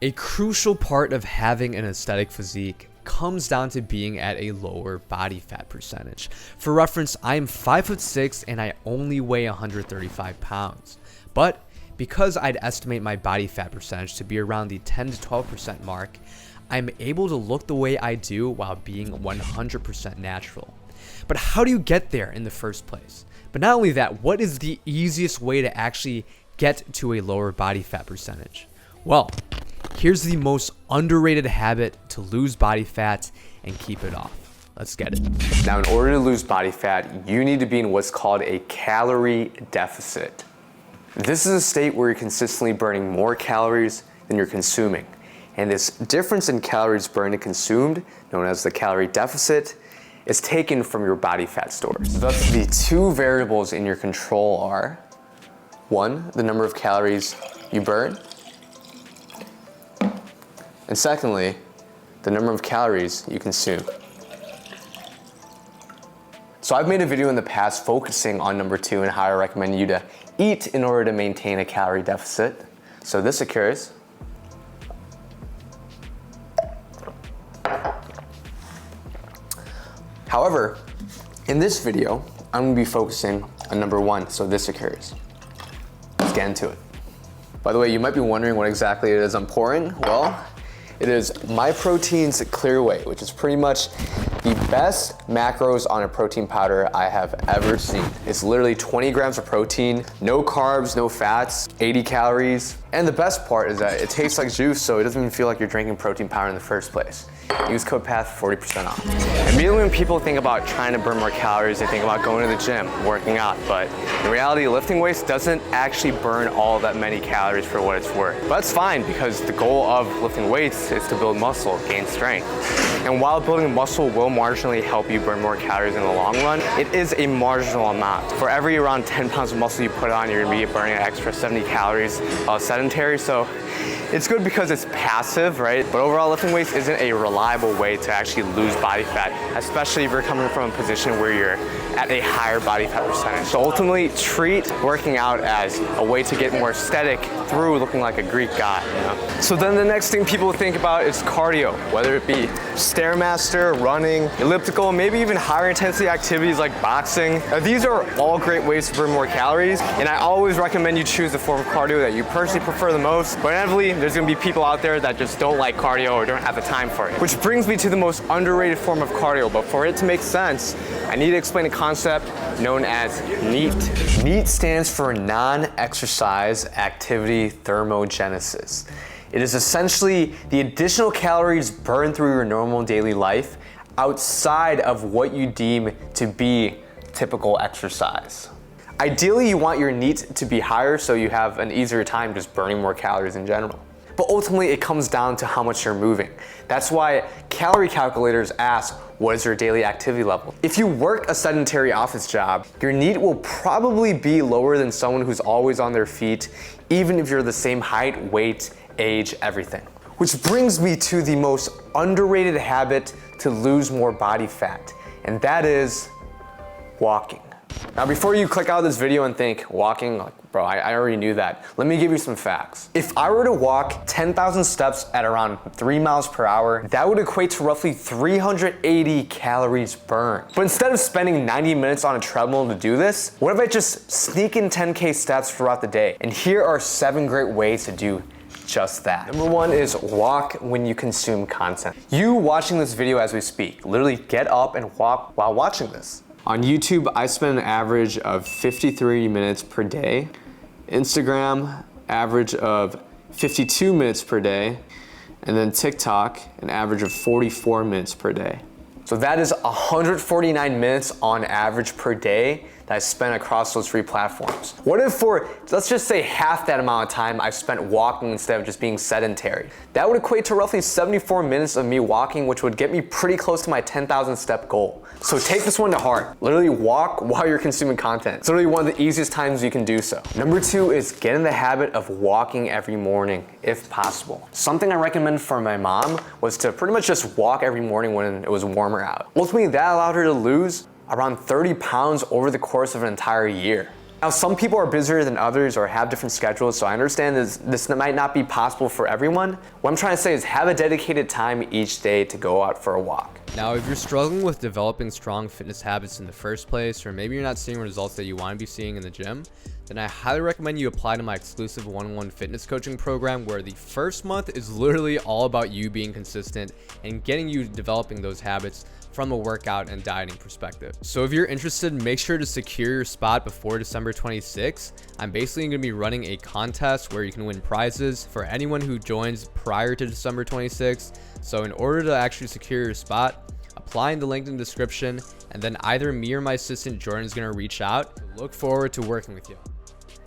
A crucial part of having an aesthetic physique comes down to being at a lower body fat percentage. For reference, I am 5'6" and I only weigh 135 pounds. But because I'd estimate my body fat percentage to be around the 10 to 12% mark, I'm able to look the way I do while being 100% natural. But how do you get there in the first place? But not only that, what is the easiest way to actually get to a lower body fat percentage? Well, here's the most underrated habit to lose body fat and keep it off. Let's get it. Now, in order to lose body fat, you need to be in what's called a calorie deficit. This is a state where you're consistently burning more calories than you're consuming. And this difference in calories burned and consumed, known as the calorie deficit, is taken from your body fat stores. Thus, the two variables in your control are, 1, the number of calories you burn, and secondly, the number of calories you consume. So I've made a video in the past focusing on number 2 and how I recommend you to eat in order to maintain a calorie deficit. So this occurs. However, in this video, I'm gonna be focusing on number 1, so this occurs. Let's get into it. By the way, you might be wondering what exactly it is I'm pouring. Well, it is MyProtein's Clear Whey, which is pretty much the best macros on a protein powder I have ever seen. It's literally 20 grams of protein, no carbs, no fats, 80 calories. And the best part is that it tastes like juice, so it doesn't even feel like you're drinking protein powder in the first place. Use code PATH 40% off. Immediately when people think about trying to burn more calories, they think about going to the gym, working out, but in reality, lifting weights doesn't actually burn all that many calories for what it's worth. But that's fine, because the goal of lifting weights is to build muscle, gain strength. And while building muscle will marginally help you burn more calories in the long run, it is a marginal amount. For every around 10 pounds of muscle you put on, you're gonna be burning an extra 70 calories sedentary, so it's good because it's passive, right? But overall, lifting weights isn't a reliable way to actually lose body fat, especially if you're coming from a position where you're at a higher body fat percentage. So ultimately, treat working out as a way to get more aesthetic through looking like a Greek god, you know? So then the next thing people think about is cardio, whether it be Stairmaster, running, elliptical, maybe even higher intensity activities like boxing. Now, these are all great ways to burn more calories, and I always recommend you choose the form of cardio that you personally prefer the most, but inevitably, there's gonna be people out there that just don't like cardio or don't have the time for it. Which brings me to the most underrated form of cardio, but for it to make sense, I need to explain a concept known as NEAT. NEAT stands for non-exercise activity thermogenesis. It is essentially the additional calories burned through your normal daily life outside of what you deem to be typical exercise. Ideally, you want your NEAT to be higher so you have an easier time just burning more calories in general. But ultimately, it comes down to how much you're moving. That's why calorie calculators ask, what is your daily activity level? If you work a sedentary office job, your NEAT will probably be lower than someone who's always on their feet, even if you're the same height, weight, age, everything. Which brings me to the most underrated habit to lose more body fat, and that is walking. Now, before you click out of this video and think, walking, like, bro, I already knew that. Let me give you some facts. If I were to walk 10,000 steps at around 3 miles per hour, that would equate to roughly 380 calories burned. But instead of spending 90 minutes on a treadmill to do this, what if I just sneak in 10K steps throughout the day? And here are 7 great ways to do just that. Number 1 is walk when you consume content. You watching this video as we speak, literally get up and walk while watching this. On YouTube, I spend an average of 53 minutes per day. Instagram, average of 52 minutes per day. And then TikTok, an average of 44 minutes per day. So that is 149 minutes on average per day that I spent across those 3 platforms. What if for, let's just say half that amount of time I spent walking instead of just being sedentary? That would equate to roughly 74 minutes of me walking, which would get me pretty close to my 10,000 step goal. So take this one to heart. Literally walk while you're consuming content. It's literally one of the easiest times you can do so. Number 2 is get in the habit of walking every morning, if possible. Something I recommend for my mom was to pretty much just walk every morning when it was warmer out. Ultimately, that allowed her to lose around 30 pounds over the course of an entire year. Now, some people are busier than others or have different schedules, so I understand this might not be possible for everyone. What I'm trying to say is have a dedicated time each day to go out for a walk. Now, if you're struggling with developing strong fitness habits in the first place, or maybe you're not seeing results that you want to be seeing in the gym, then I highly recommend you apply to my exclusive one-on-one fitness coaching program, where the first month is literally all about you being consistent and getting you developing those habits from a workout and dieting perspective. So if you're interested, make sure to secure your spot before December 26th. I'm basically going to be running a contest where you can win prizes for anyone who joins prior to December 26th. So in order to actually secure your spot, apply in the link in the description, and then either me or my assistant Jordan is going to reach out. Look forward to working with you.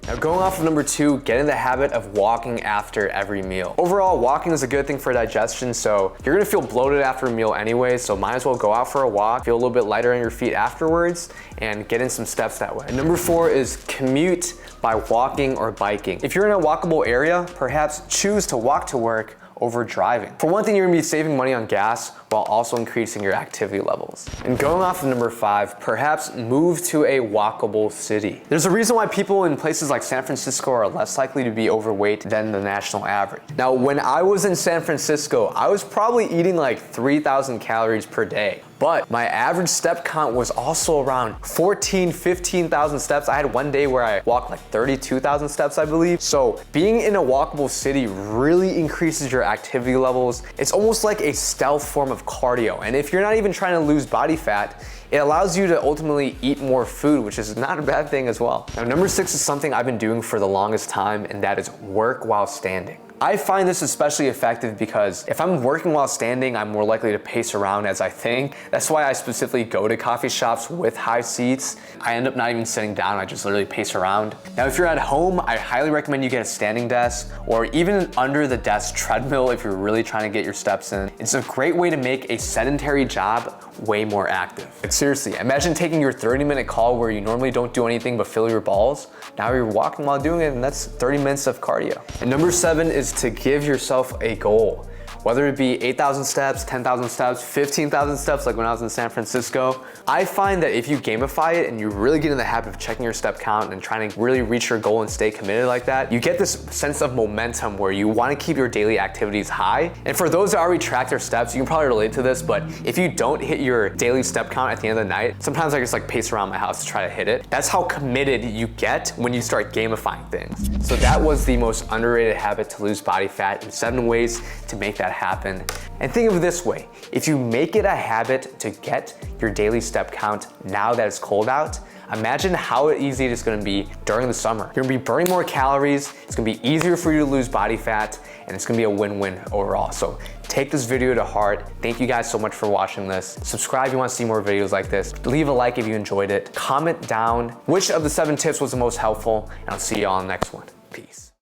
Now, going off of number 2, get in the habit of walking after every meal. Overall, walking is a good thing for digestion, so you're gonna feel bloated after a meal anyway, so might as well go out for a walk, feel a little bit lighter on your feet afterwards, and get in some steps that way. And number 4 is commute by walking or biking. If you're in a walkable area, perhaps choose to walk to work over driving. For one thing, you're gonna be saving money on gas while also increasing your activity levels. And going off of number 5, perhaps move to a walkable city. There's a reason why people in places like San Francisco are less likely to be overweight than the national average. Now, when I was in San Francisco, I was probably eating like 3,000 calories per day. But my average step count was also around 15,000 steps. I had one day where I walked like 32,000 steps, I believe. So being in a walkable city really increases your activity levels. It's almost like a stealth form of cardio. And if you're not even trying to lose body fat, it allows you to ultimately eat more food, which is not a bad thing as well. Now, number 6 is something I've been doing for the longest time, and that is work while standing. I find this especially effective because if I'm working while standing, I'm more likely to pace around as I think. That's why I specifically go to coffee shops with high seats. I end up not even sitting down, I just literally pace around. Now, if you're at home, I highly recommend you get a standing desk or even under the desk treadmill if you're really trying to get your steps in. It's a great way to make a sedentary job way more active. Like seriously, imagine taking your 30-minute call where you normally don't do anything but fill your balls. Now you're walking while doing it, and that's 30 minutes of cardio. And number 7 is to give yourself a goal. Whether it be 8,000 steps, 10,000 steps, 15,000 steps like when I was in San Francisco. I find that if you gamify it and you really get in the habit of checking your step count and trying to really reach your goal and stay committed like that, you get this sense of momentum where you want to keep your daily activities high. And for those that already track their steps, you can probably relate to this, but if you don't hit your daily step count at the end of the night, sometimes I just like pace around my house to try to hit it. That's how committed you get when you start gamifying things. So that was the most underrated habit to lose body fat, and 7 ways to make that happen. And think of it this way, if you make it a habit to get your daily step count now that it's cold out, imagine how easy it is going to be during the summer. You're going to be burning more calories, it's going to be easier for you to lose body fat, and it's going to be a win-win overall. So take this video to heart. Thank you guys so much for watching this. Subscribe if you want to see more videos like this. Leave a like if you enjoyed it. Comment down which of the 7 tips was the most helpful, and I'll see you all in the next one. Peace.